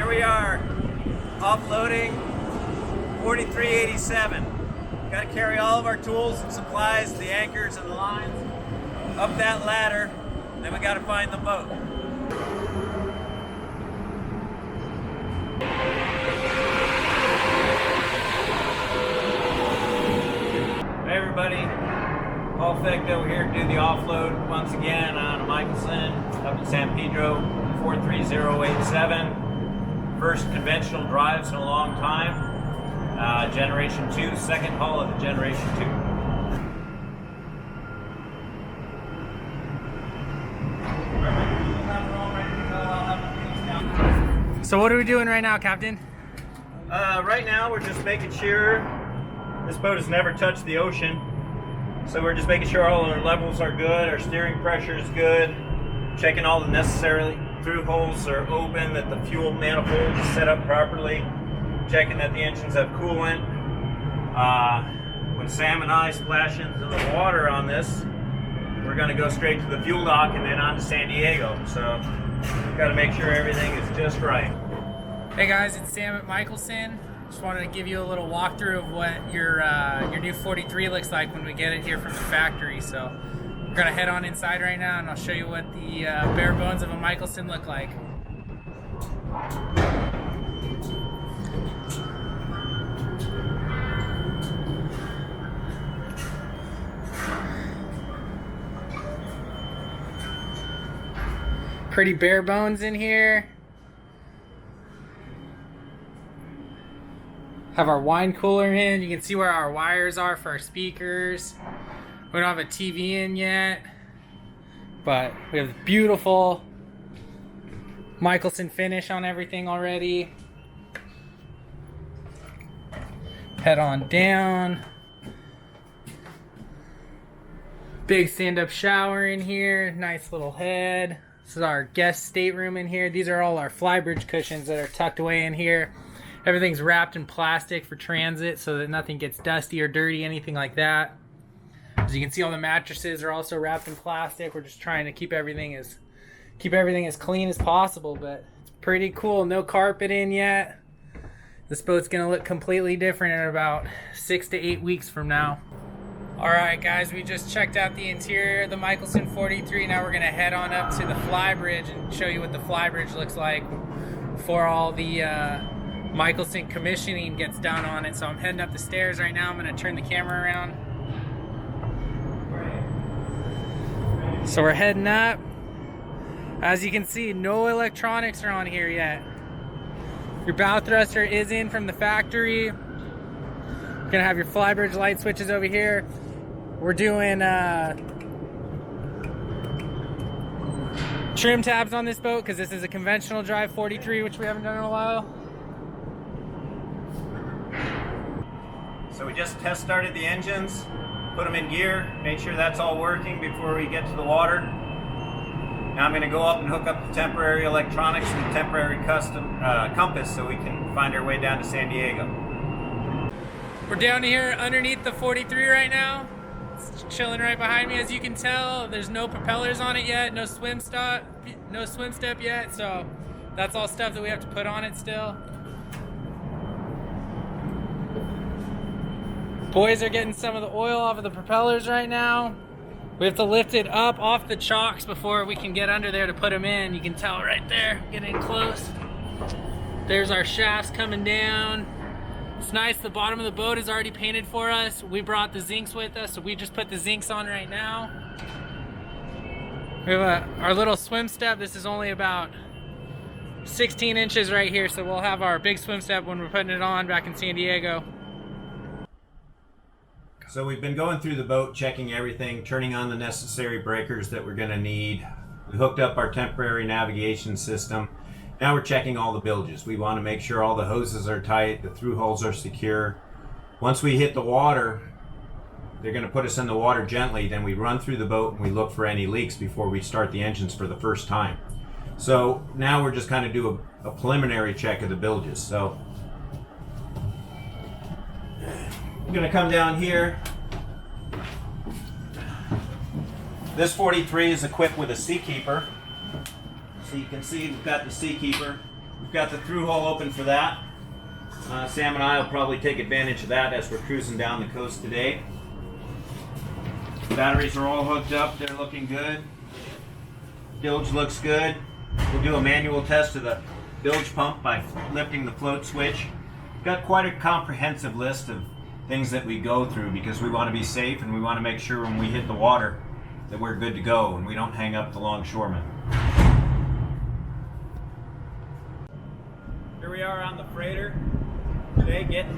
Here we are, offloading 4387. Got to carry all of our tools and supplies, the anchors and the lines, up that ladder. Then we got to find the boat. Hey everybody, Paul Fecht over here to do the offload once again on a Mikelson up in San Pedro 43087. First conventional drives in a long time. Generation 2, second hull of the Generation 2. So what are we doing right now, Captain? Right now we're just making sure this boat has never touched the ocean. So we're just making sure all our levels are good, our steering pressure is good, checking all the necessary through holes are open, that the fuel manifold is set up properly, checking that the engines have coolant. When Sam and I splash into the water on this, we're going to go straight to the fuel dock and then on to San Diego. So we've got to make sure everything is just right. Hey guys, it's Sam at Mikelson. Just wanted to give you a little walkthrough of what your new 43 looks like when we get it here from the factory. So we're gonna head on inside right now and I'll show you what the bare bones of a Mikelson look like. Pretty bare bones in here. Have our wine cooler in. You can see where our wires are for our speakers. We don't have a TV in yet, but we have beautiful Mikelson finish on everything already. Head on down. Big stand-up shower in here. Nice little head. This is our guest stateroom in here. These are all our Flybridge cushions that are tucked away in here. Everything's wrapped in plastic for transit so that nothing gets dusty or dirty, anything like that. As you can see, all the mattresses are also wrapped in plastic. We're just trying to keep everything as clean as possible, but it's pretty cool. No carpet in yet. This boat's gonna look completely different in about 6 to 8 weeks from now. All right, guys, we just checked out the interior of the Mikelson 43. Now we're gonna head on up to the Flybridge and show you what the Flybridge looks like before all the Mikelson commissioning gets done on it. So I'm heading up the stairs right now. I'm gonna turn the camera around. So we're heading up. As you can see, no electronics are on here yet. Your bow thruster is in from the factory. You're gonna have your Flybridge light switches over here. We're doing trim tabs on this boat because this is a conventional drive 43, which we haven't done in a while. So we just test started the engines, put them in gear, made sure that's all working before we get to the water. Now I'm going to go up and hook up the temporary electronics and the temporary custom compass so we can find our way down to San Diego. We're down here underneath the 43 right now. It's chilling right behind me. As you can tell, there's no propellers on it yet, no swim step yet, so that's all stuff that we have to put on it still. Boys are getting some of the oil off of the propellers right now. We have to lift it up off the chocks before we can get under there to put them in. You can tell right there, getting close. There's our shafts coming down. It's nice, the bottom of the boat is already painted for us. We brought the zincs with us, so we just put the zincs on right now. We have our little swim step. This is only about 16 inches right here, so we'll have our big swim step when we're putting it on back in San Diego. So we've been going through the boat, checking everything, turning on the necessary breakers that we're going to need. We hooked up our temporary navigation system. Now we're checking all the bilges. We want to make sure all the hoses are tight, the through holes are secure. Once we hit the water, they're going to put us in the water gently, then we run through the boat and we look for any leaks before we start the engines for the first time. So now we're just kind of do a preliminary check of the bilges. So I'm going to come down here. This 43 is equipped with a Seakeeper. So you can see we've got the Seakeeper. We've got the through hole open for that. Sam and I will probably take advantage of that as we're cruising down the coast today. Batteries are all hooked up, they're looking good. Bilge looks good. We'll do a manual test of the bilge pump by lifting the float switch. We've got quite a comprehensive list of things that we go through because we want to be safe and we want to make sure when we hit the water that we're good to go and we don't hang up the Longshoremen. Here we are on the freighter today getting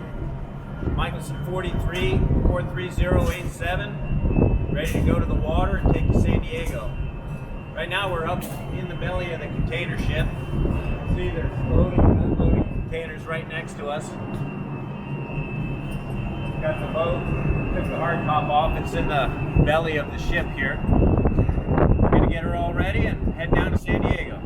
Mikelson 43 43087 ready to go to the water and take to San Diego. Right now we're up in the belly of the container ship. See, there's loading and unloading containers right next to us. Got the boat, took the hard top off. It's in the belly of the ship here. We're gonna get her all ready and head down to San Diego.